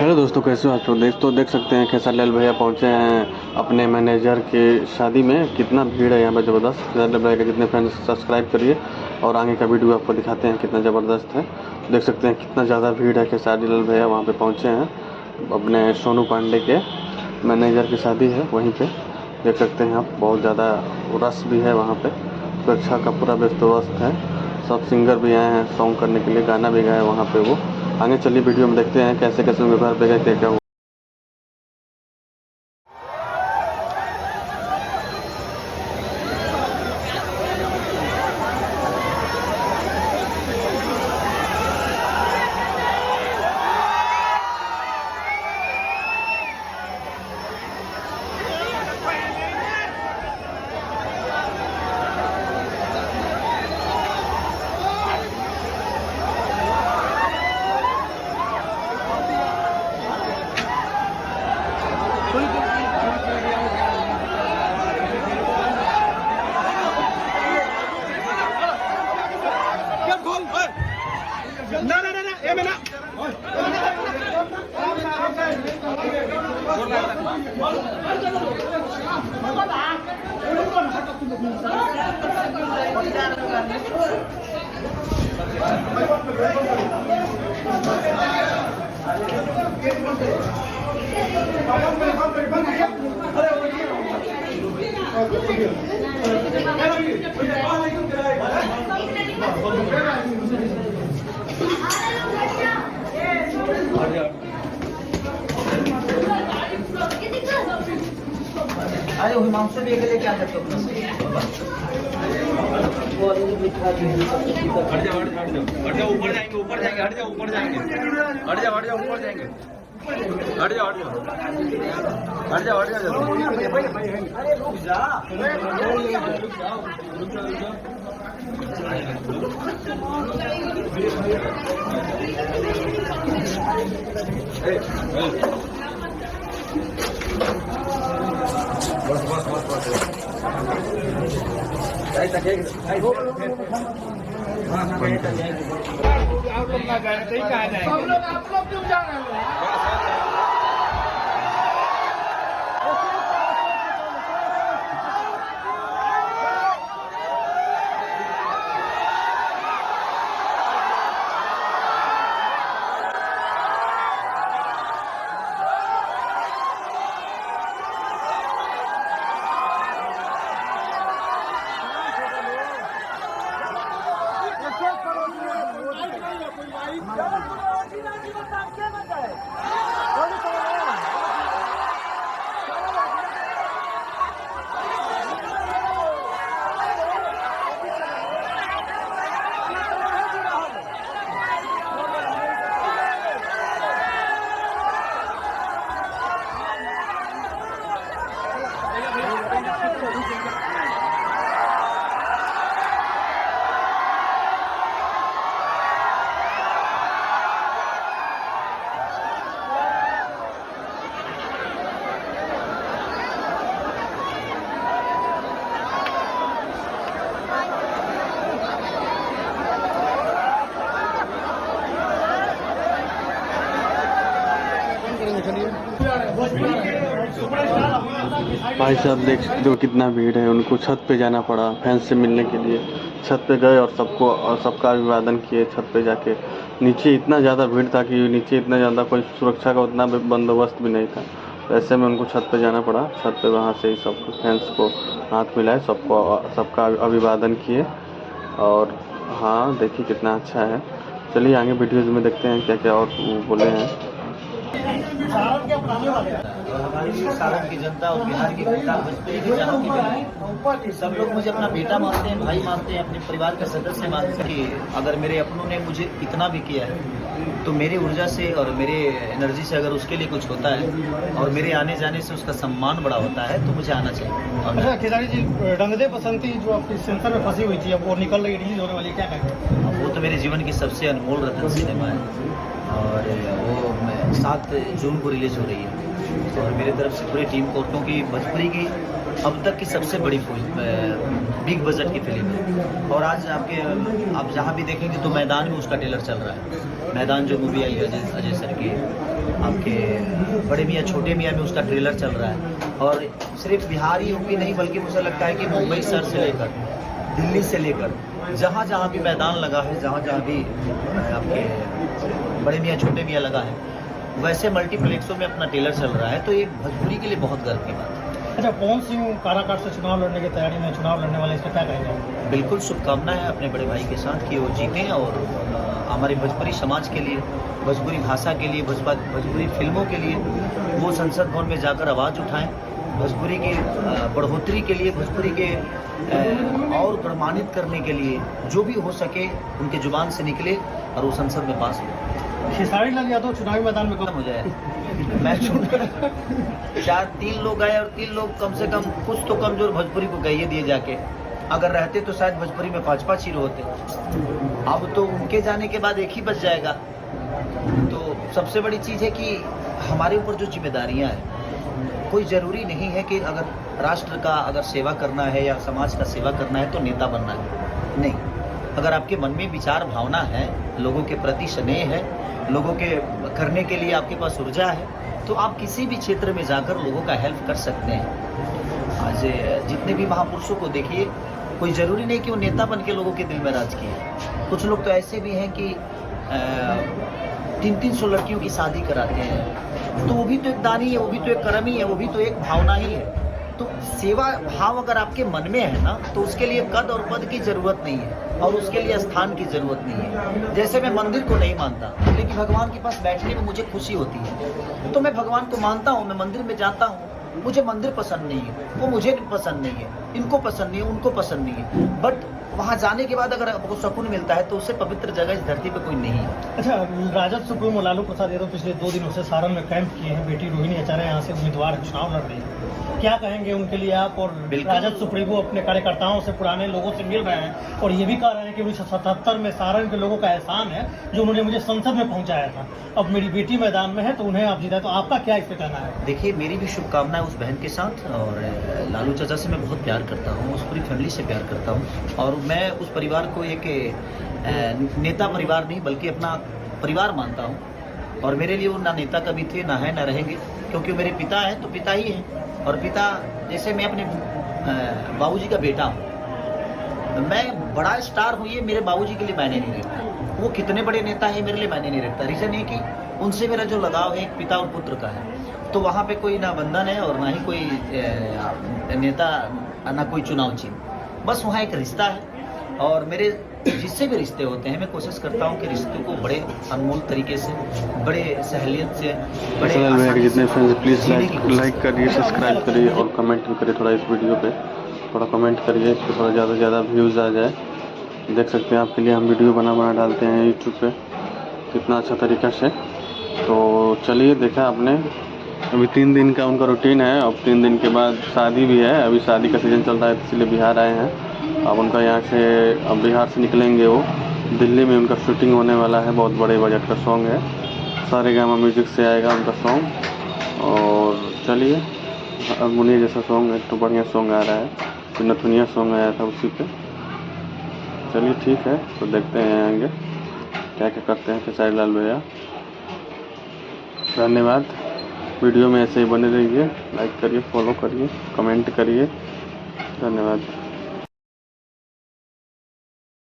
Hello दोस्तों, कैसे हो आप लोग। तो देख सकते हैं खेसारी लाल भैया पहुंचे हैं अपने मैनेजर के शादी में। कितना भीड़ है यहाँ पर ज़बरदस्त। खेसारी लाल भैया के जितने फैन सब्सक्राइब करिए और आगे का वीडियो आपको दिखाते हैं कितना ज़बरदस्त है। देख सकते हैं कितना ज़्यादा भीड़ है। खेसारी लाल भैया वहाँ पे पहुँचे हैं अपने सोनू पांडे के मैनेजर की शादी है वहीं पर। देख सकते हैं आप, बहुत ज़्यादा रश भी है वहाँ पर। सुरक्षा का पूरा बंदोबस्त है। सब सिंगर भी आए हैं सॉन्ग करने के लिए, गाना भी गाए वहाँ पे वो। आगे चलिए वीडियो में देखते हैं कैसे कैसे उनके घर पे गए, क्या क्या हुआ। अरे हिमांशु भी अकेले क्या करते हो? हट जाओ ऊपर जाएंगे, ऊपर जाएंगे, हट जाओ ऊपर जाएंगे, हट जाओ ऊपर जाएंगे, हट जाओ अरे रुक जा, बस आप लोग ना गए थे, कहाँ जाएंगे? सब लोग आप लोग क्यों जा रहे हो? भाई साहब देख सकते हो कितना भीड़ है। उनको छत पे जाना पड़ा फैंस से मिलने के लिए। छत पे गए और सबका अभिवादन किए छत पे जाके। नीचे इतना ज़्यादा भीड़ था कि नीचे इतना ज़्यादा कोई सुरक्षा का उतना बंदोबस्त भी नहीं था। ऐसे में उनको छत पे जाना पड़ा। छत पे वहाँ से ही सब फैंस को हाथ मिलाए, सबका अभिवादन किए। और हाँ, देखिए कितना अच्छा है। चलिए आगे वीडियोज़ में देखते हैं क्या क्या और बोले हैं। और हमारी सारण की जनता और बिहार की जनता भोजपुरी की चाहती, सब लोग मुझे अपना बेटा मानते हैं, भाई मानते हैं, अपने परिवार का सदस्य मानते हैं। कि अगर मेरे अपनों ने मुझे इतना भी किया है तो मेरी ऊर्जा से और मेरे एनर्जी से अगर उसके लिए कुछ होता है और मेरे आने जाने से उसका सम्मान बड़ा होता है तो मुझे आना चाहिए। अच्छा खेसारी जी, रंगदे बसंती जो आपकी सेंसर में फंसी हुई थी, अब वो निकल रही, रिलीज होने वाली, क्या कहेंगे? वो तो मेरे जीवन की सबसे अनमोल रत्न सिनेमा है और वो 7 जून को रिलीज हो रही है। और मेरे तरफ से पूरी टीम को, क्योंकि भोजपुरी की अब तक की सबसे बड़ी बिग बजट की फिल्म है। और आज आप जहाँ भी देखेंगे तो मैदान में उसका ट्रेलर चल रहा है। मैदान जो मूवी आई है अजय सर की, आपके बड़े मियाँ छोटे मियाँ में उसका ट्रेलर चल रहा है। और सिर्फ बिहार ही यूपी नहीं बल्कि मुझे लगता है कि मुंबई शहर से लेकर दिल्ली से लेकर जहाँ जहाँ भी मैदान लगा है, जहाँ जहाँ भी आपके बड़े मियाँ छोटे मियाँ लगा है, वैसे मल्टीप्लेक्सों में अपना ट्रेलर चल रहा है। तो ये भोजपुरी के लिए बहुत गर्व की बात है। अच्छा, पवन सिंह काराकाट से चुनाव लड़ने की तैयारी में, चुनाव लड़ने वाले, इसका क्या कहेंगे? बिल्कुल शुभकामनाएं है अपने बड़े भाई के साथ कि वो जीतें और हमारे भोजपुरी समाज के लिए, भोजपुरी भाषा के लिए, भोजपुरी फिल्मों के लिए वो संसद भवन में जाकर आवाज़ उठाएं। भोजपुरी की बढ़ोतरी के लिए, भोजपुरी के और प्रमाणित करने के लिए जो भी हो सके उनके जुबान से निकले और वो संसद में पास हो। खेसारी लाल यादव चुनावी मैदान में खत्म हो जाए मैच चार 3 लोग आए और 3 लोग कम से कम कुछ तो कमजोर भोजपुरी को कहिए दिए जाके, अगर रहते तो शायद भोजपुरी में 5-5 हीरो होते। अब तो उनके जाने के बाद एक ही बच जाएगा। तो सबसे बड़ी चीज़ है कि हमारे ऊपर जो जिम्मेदारियां हैं, कोई ज़रूरी नहीं है कि अगर राष्ट्र का अगर सेवा करना है या समाज का सेवा करना है तो नेता बनना है। नहीं, अगर आपके मन में विचार भावना है, लोगों के प्रति स्नेह है, लोगों के करने के लिए आपके पास ऊर्जा है, तो आप किसी भी क्षेत्र में जाकर लोगों का हेल्प कर सकते हैं। आज जितने भी महापुरुषों को देखिए, कोई ज़रूरी नहीं कि वो नेता बन के लोगों के दिल में राज किए। कुछ लोग तो ऐसे भी हैं कि 300 लड़कियों की शादी कराते हैं, तो वो भी तो एक दान ही है, वो भी तो एक कर्म ही है, वो भी तो एक भावना ही है। तो सेवा भाव अगर आपके मन में है ना, तो उसके लिए कद और पद की जरूरत नहीं है और उसके लिए स्थान की जरूरत नहीं है। जैसे मैं मंदिर को नहीं मानता, लेकिन भगवान के पास बैठने में मुझे खुशी होती है, तो मैं भगवान को मानता हूँ, मैं मंदिर में जाता हूँ। मुझे मंदिर पसंद नहीं है, वो मुझे पसंद नहीं है, इनको पसंद नहीं है, उनको पसंद नहीं है, बट वहाँ जाने के बाद अगर आपको सुकून मिलता है तो उससे पवित्र जगह इस धरती पे कोई नहीं है। अच्छा, राजद सुप्रीमो लालू प्रसाद यादव पिछले 2 दिनों से सारण में कैंप किए हैं। बेटी रोहिणी आचार्य यहाँ से उम्मीदवार चुनाव लड़ रही है, क्या कहेंगे उनके लिए आप? और राजद सुप्रीमो अपने कार्यकर्ताओं से, पुराने लोगों से मिल रहे हैं और ये भी कह रहे हैं कि 1977 में सारण के लोगों का एहसान है जो उन्होंने मुझे संसद में पहुंचाया था, अब मेरी बेटी मैदान में है तो उन्हें आप जीता। तो आपका क्या इस पे कहना है? देखिए, मेरी भी शुभकामनाएं उस बहन के साथ, और लालू चाचा से मैं बहुत प्यार करता हूँ, उस पूरी फैमिली से प्यार करता हूँ, और मैं उस परिवार को एक नेता परिवार नहीं बल्कि अपना परिवार मानता हूँ। और मेरे लिए वो ना नेता कभी थे, ना है, ना रहेंगे, क्योंकि मेरे पिता हैं तो पिता ही हैं। और पिता जैसे मैं अपने बाबूजी का बेटा हूँ, मैं बड़ा स्टार हूँ, ये मेरे बाबूजी के लिए मायने नहीं रखता। वो कितने बड़े नेता है मेरे लिए मायने नहीं रखता। रीज़न ये कि उनसे मेरा जो लगाव है एक पिता और पुत्र का है, तो वहाँ पे कोई ना बंधन है और ना ही कोई नेता, ना कोई चुनाव चिन्ह, बस वहाँ एक रिश्ता है। और मेरे जिससे भी रिश्ते होते हैं, मैं कोशिश करता हूँ कि रिश्ते को बड़े अनमोल तरीके से, बड़े सहलियत से, बड़े भैया के जितने फ्रेंड्स प्लीज़ लाइक करिए, सब्सक्राइब करिए और कमेंट भी करिए। थोड़ा इस वीडियो पे थोड़ा कमेंट करिए, इस पर थोड़ा ज़्यादा से ज़्यादा व्यूज़ आ जाए। देख सकते हैं आपके लिए हम वीडियो बना डालते हैं यूट्यूब पे कितना अच्छा तरीक़ा से। तो चलिए, देखा आपने, अभी 3 दिन का उनका रूटीन है। अब 3 दिन के बाद शादी भी है, अभी शादी का सीज़न चल रहा है, इसलिए बिहार आए हैं। अब उनका यहाँ से, अब बिहार से निकलेंगे वो, दिल्ली में उनका शूटिंग होने वाला है। बहुत बड़े बजट का सॉन्ग है, सारेगामा म्यूजिक से आएगा उनका सॉन्ग। और चलिए, अब मुनिया जैसा सॉन्ग, एक तो बढ़िया सॉन्ग आ रहा है, तो नथुनिया सॉन्ग आया था उसी पे। चलिए ठीक है, तो देखते हैं आएंगे क्या क्या करते हैं खेसारी लाल भैया। धन्यवाद। वीडियो में ऐसे ही बने रहिए, लाइक करिए, फॉलो करिए, कमेंट करिए। धन्यवाद।